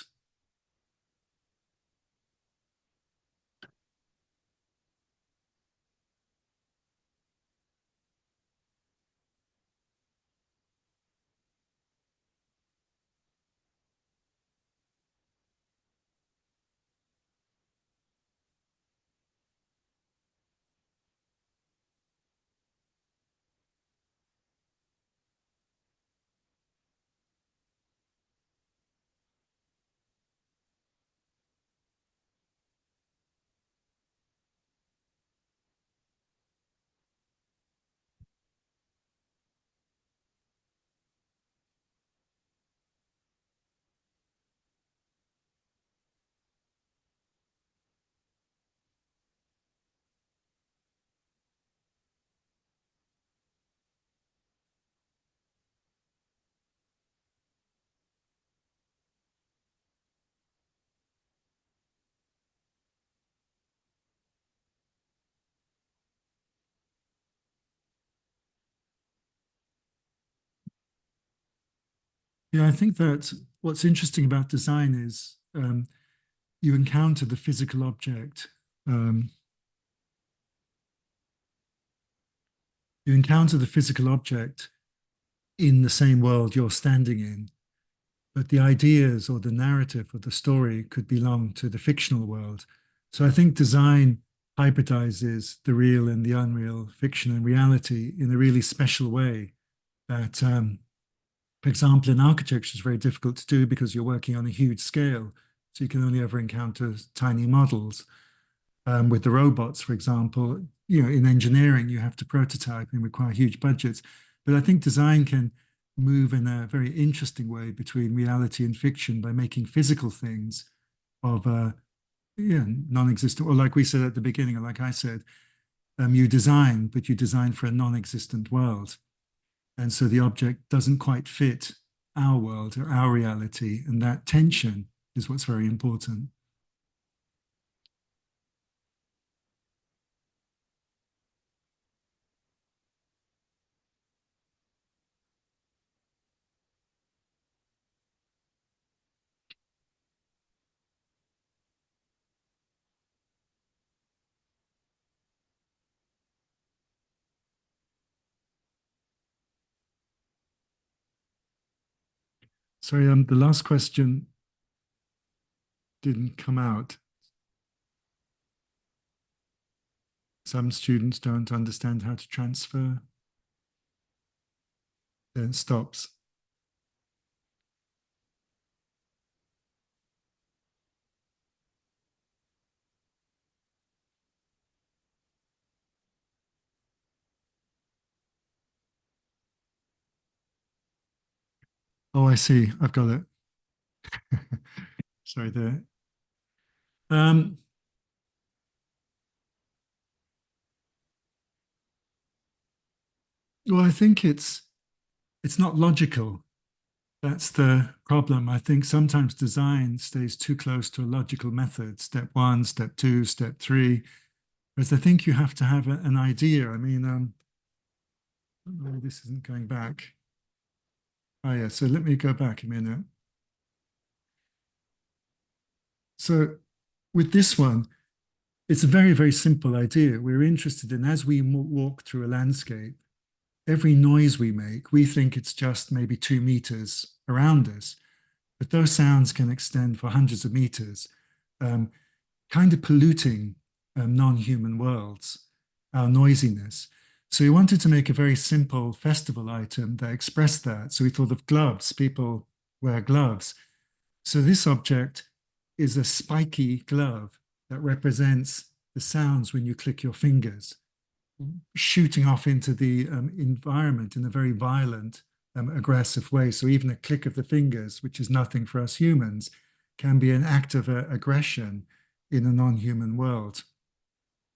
Yeah, I think that what's interesting about design is you encounter the physical object. Um, you encounter the physical object in the same world you're standing in, but the ideas or the narrative or the story could belong to the fictional world. So I think design hybridizes the real and the unreal, fiction and reality in a really special way that, for example, in architecture is very difficult to do because you're working on a huge scale. So you can only ever encounter tiny models. With the robots, for example, in engineering, you have to prototype and require huge budgets. But I think design can move in a very interesting way between reality and fiction by making physical things of non-existent, or like we said at the beginning, or like I said, you design, but you design for a non-existent world. And so the object doesn't quite fit our world or our reality. And that tension is what's very important. Sorry, the last question didn't come out. Some students don't understand how to transfer. Then it stops. Oh, I see. I've got it. Sorry there. Um, well, I think it's not logical. That's the problem. I think sometimes design stays too close to a logical method, step one, step two, step three. Whereas I think you have to have an idea. I mean, oh, this isn't going back. Oh yeah, so let me go back a minute. So with this one, it's a very, very simple idea. We're interested in, as we walk through a landscape, every noise we make, we think it's just maybe 2 meters around us, but those sounds can extend for hundreds of meters, um, kind of polluting non-human worlds, our noisiness. So we wanted to make a very simple festival item that expressed that. So we thought of gloves. People wear gloves. So this object is a spiky glove that represents the sounds when you click your fingers, shooting off into the environment in a very violent, aggressive way. So even a click of the fingers, which is nothing for us humans, can be an act of aggression in a non-human world.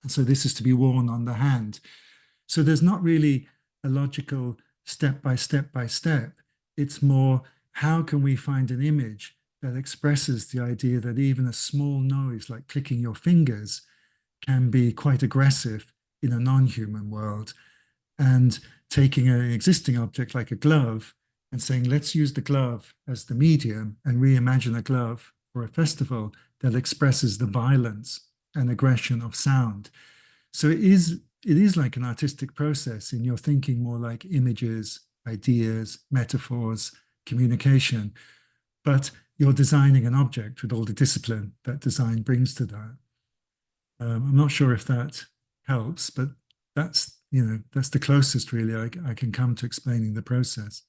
And so this is to be worn on the hand. So there's not really a logical step by step by step. It's more, how can we find an image that expresses the idea that even a small noise like clicking your fingers can be quite aggressive in a non-human world, and taking an existing object like a glove and saying, let's use the glove as the medium and reimagine a glove for a festival that expresses the violence and aggression of sound. So it is like an artistic process, and you're thinking more like images, ideas, metaphors, communication, but you're designing an object with all the discipline that design brings to that. I'm not sure if that helps, but that's the closest really I can come to explaining the process.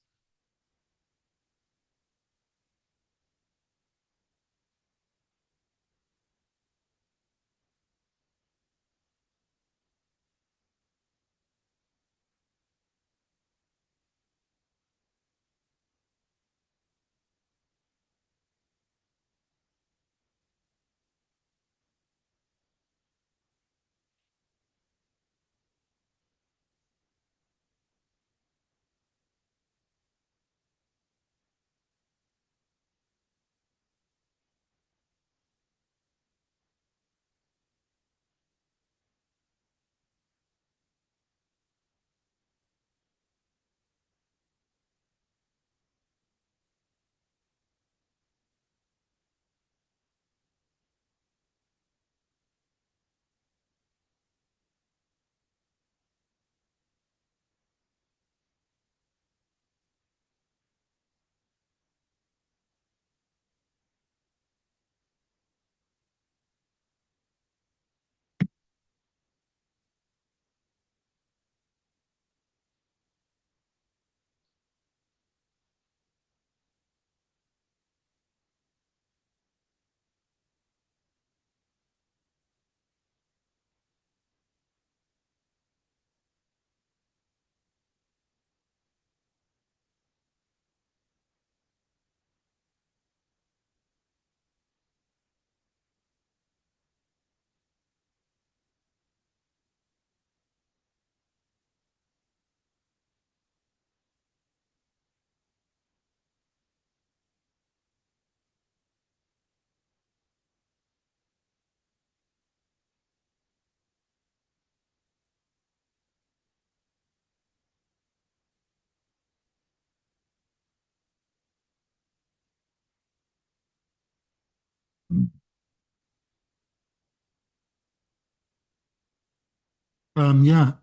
Yeah,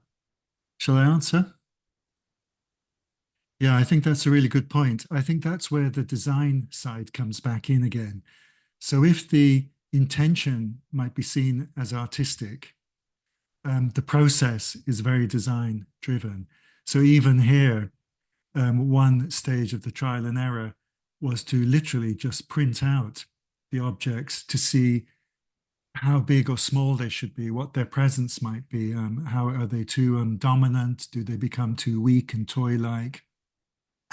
shall I answer? Yeah, I think that's a really good point. I think that's where the design side comes back in again. So if the intention might be seen as artistic, the process is very design driven. So even here, one stage of the trial and error was to literally just print out the objects to see how big or small they should be, what their presence might be, how are they too dominant, do they become too weak and toy-like?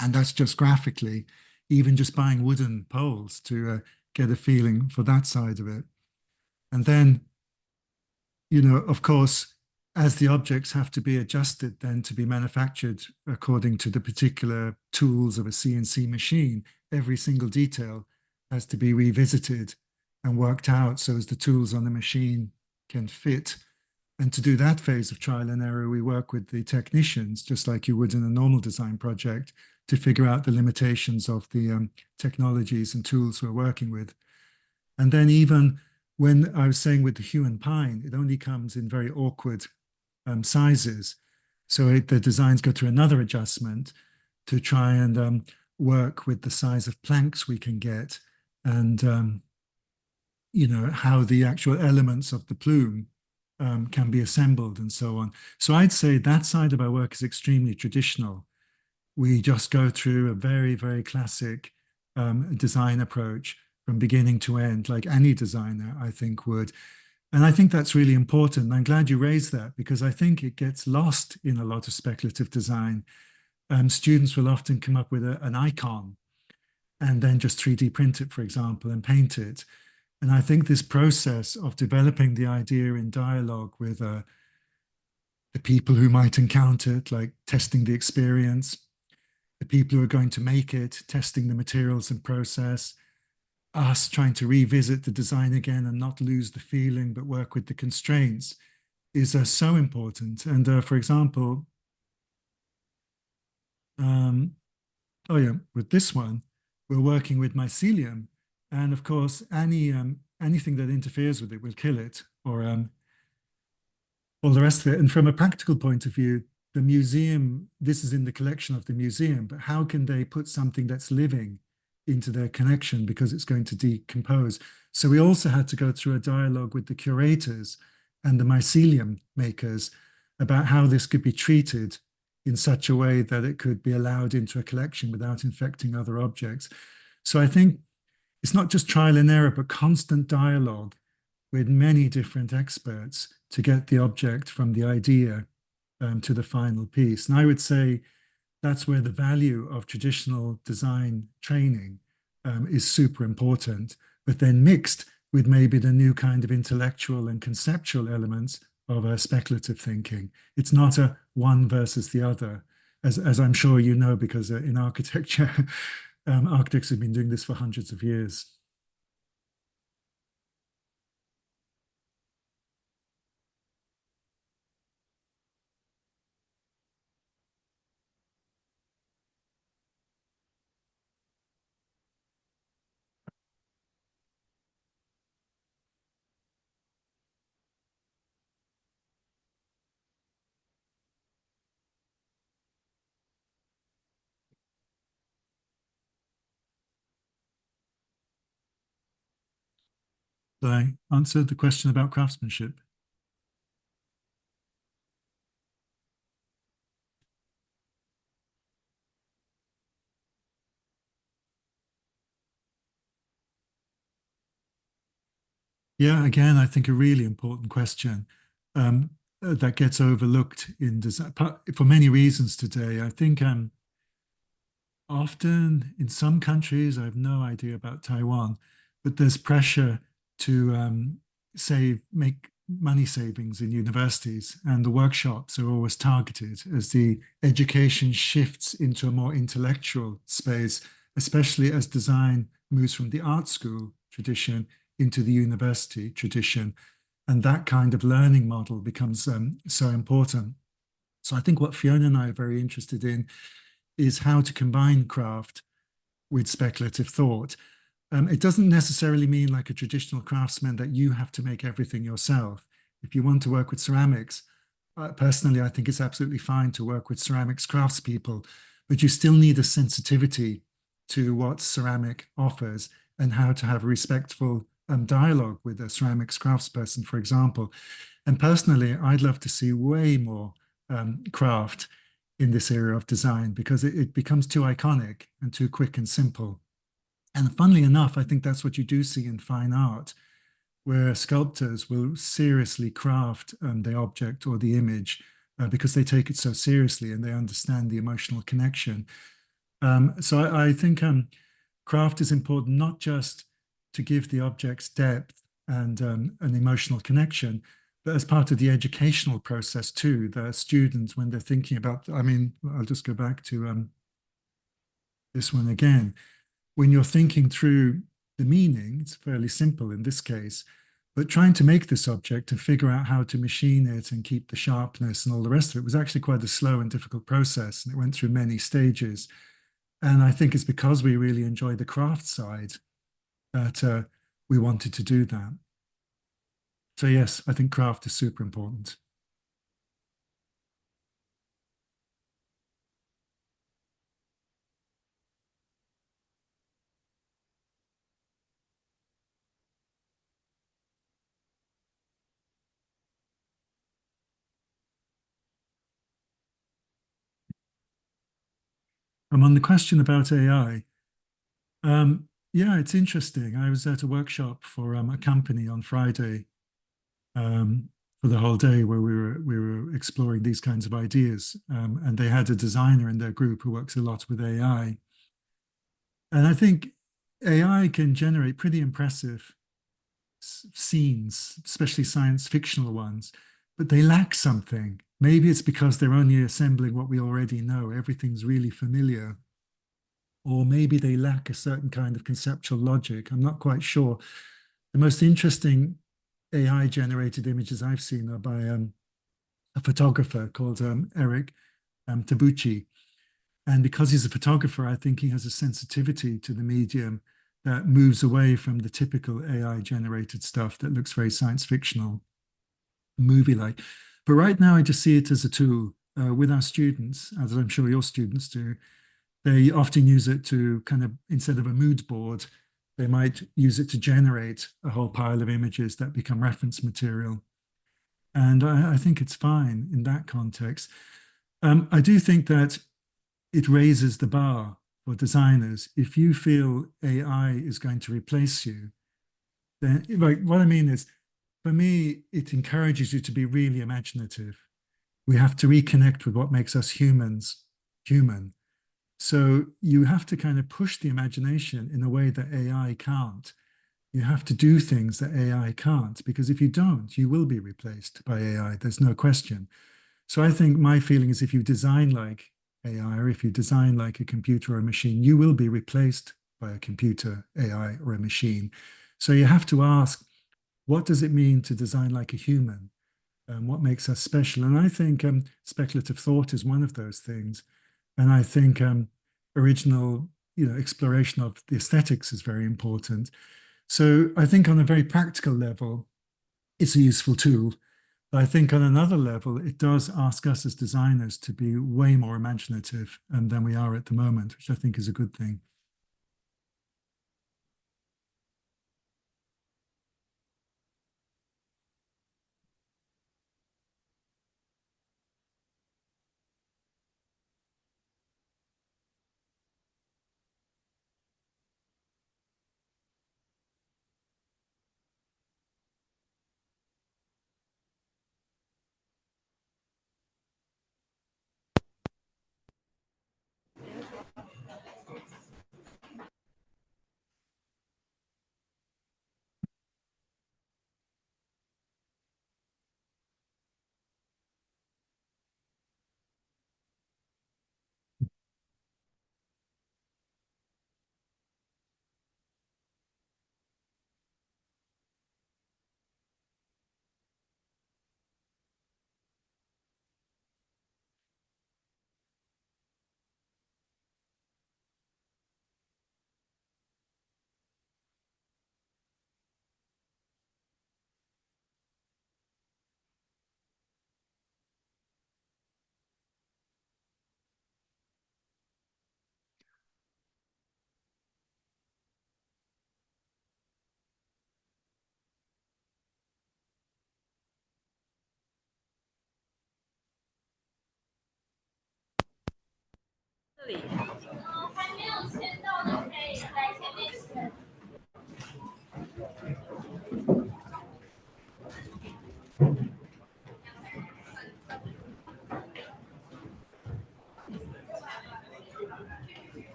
And that's just graphically, even just buying wooden poles to get a feeling for that side of it. And then, of course, as the objects have to be adjusted then to be manufactured according to the particular tools of a CNC machine, every single detail has to be revisited and worked out so as the tools on the machine can fit. And to do that phase of trial and error, we work with the technicians, just like you would in a normal design project, to figure out the limitations of the technologies and tools we're working with. And then even when I was saying with the hue and pine, it only comes in very awkward sizes. So the designs go through another adjustment to try and work with the size of planks we can get and how the actual elements of the plume can be assembled and so on. So I'd say that side of our work is extremely traditional. We just go through a very, very classic design approach from beginning to end, like any designer, I think, would. And I think that's really important. I'm glad you raised that because I think it gets lost in a lot of speculative design. Students will often come up with an icon and then just 3D print it, for example, and paint it. And I think this process of developing the idea in dialogue with the people who might encounter it, like testing the experience, the people who are going to make it, testing the materials and process, us trying to revisit the design again and not lose the feeling, but work with the constraints, is so important. And for example, oh yeah, with this one, we're working with mycelium, and of course, anything that interferes with it will kill it, or all the rest of it. And from a practical point of view, the museum, this is in the collection of the museum, but how can they put something that's living into their collection because it's going to decompose? So we also had to go through a dialogue with the curators and the mycelium makers about how this could be treated in such a way that it could be allowed into a collection without infecting other objects. So I think it's not just trial and error, but constant dialogue with many different experts to get the object from the idea to the final piece. And I would say that's where the value of traditional design training is super important, but then mixed with maybe the new kind of intellectual and conceptual elements of speculative thinking. It's not a one versus the other, as I'm sure you know, because in architecture, architects have been doing this for hundreds of years. Did I answer the question about craftsmanship? Yeah, again, I think a really important question that gets overlooked in design for many reasons today. I think often in some countries, I have no idea about Taiwan, but there's pressure to make money savings in universities, and the workshops are always targeted as the education shifts into a more intellectual space, especially as design moves from the art school tradition into the university tradition. And that kind of learning model becomes so important. So I think what Fiona and I are very interested in is how to combine craft with speculative thought. It doesn't necessarily mean like a traditional craftsman that you have to make everything yourself. If you want to work with ceramics, personally, I think it's absolutely fine to work with ceramics craftspeople, but you still need a sensitivity to what ceramic offers and how to have a respectful dialogue with a ceramics craftsperson, for example. And personally, I'd love to see way more craft in this area of design because it becomes too iconic and too quick and simple. And funnily enough, I think that's what you do see in fine art, where sculptors will seriously craft the object or the image because they take it so seriously and they understand the emotional connection. So I think craft is important not just to give the objects depth and an emotional connection, but as part of the educational process too. The students, when they're thinking about, I mean, I'll just go back to this one again. When you're thinking through the meaning, it's fairly simple in this case, but trying to make this object and figure out how to machine it and keep the sharpness and all the rest of it was actually quite a slow and difficult process. And it went through many stages. And I think it's because we really enjoy the craft side that we wanted to do that. So yes, I think craft is super important. On the question about AI, yeah, it's interesting. I was at a workshop for a company on Friday for the whole day where we were exploring these kinds of ideas, and they had a designer in their group who works a lot with AI. And I think AI can generate pretty impressive scenes, especially science fictional ones, but they lack something. Maybe it's because they're only assembling what we already know. Everything's really familiar. Or maybe they lack a certain kind of conceptual logic. I'm not quite sure. The most interesting AI generated images I've seen are by a photographer called Eric Tabucchi. And because he's a photographer, I think he has a sensitivity to the medium that moves away from the typical AI-generated stuff that looks very science fictional, movie-like. But right now, I just see it as a tool with our students, as I'm sure your students do. They often use it to kind of, instead of a mood board, they might use it to generate a whole pile of images that become reference material. And I think it's fine in that context. I do think that it raises the bar for designers. If you feel AI is going to replace you, then like what I mean is, for me, it encourages you to be really imaginative. We have to reconnect with what makes us humans human. So you have to kind of push the imagination in a way that AI can't. You have to do things that AI can't, because if you don't, you will be replaced by AI. There's no question. So I think my feeling is if you design like AI, or if you design like a computer or a machine, you will be replaced by a computer, AI, or a machine. So you have to ask, what does it mean to design like a human? What makes us special? And I think speculative thought is one of those things. And I think original, exploration of the aesthetics is very important. So I think on a very practical level, it's a useful tool. But I think on another level, it does ask us as designers to be way more imaginative than we are at the moment, which I think is a good thing.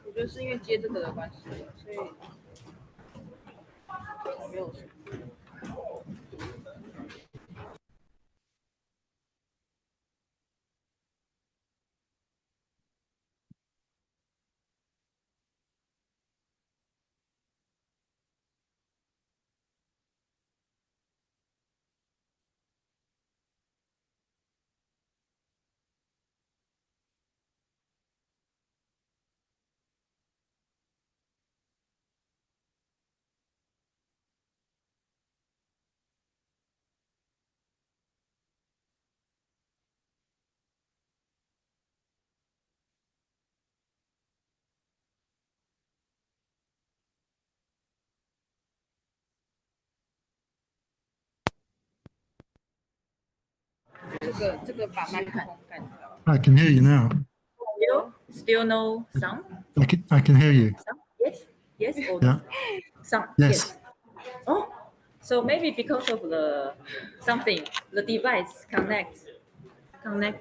我觉得是因为接这个的关系，所以没有。这个把麦克风盖掉。I can hear you now. Still no sound? I can hear you. Sound? Yes? Yes or Yeah. no? Sound? Yes. Oh, so maybe because of the device connect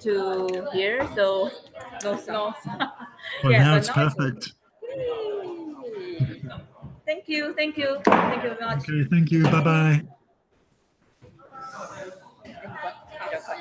to here, so no sound. Well, Yeah, now but it's now perfect. Thank you very much. Okay, thank you. Bye-bye. 比较快。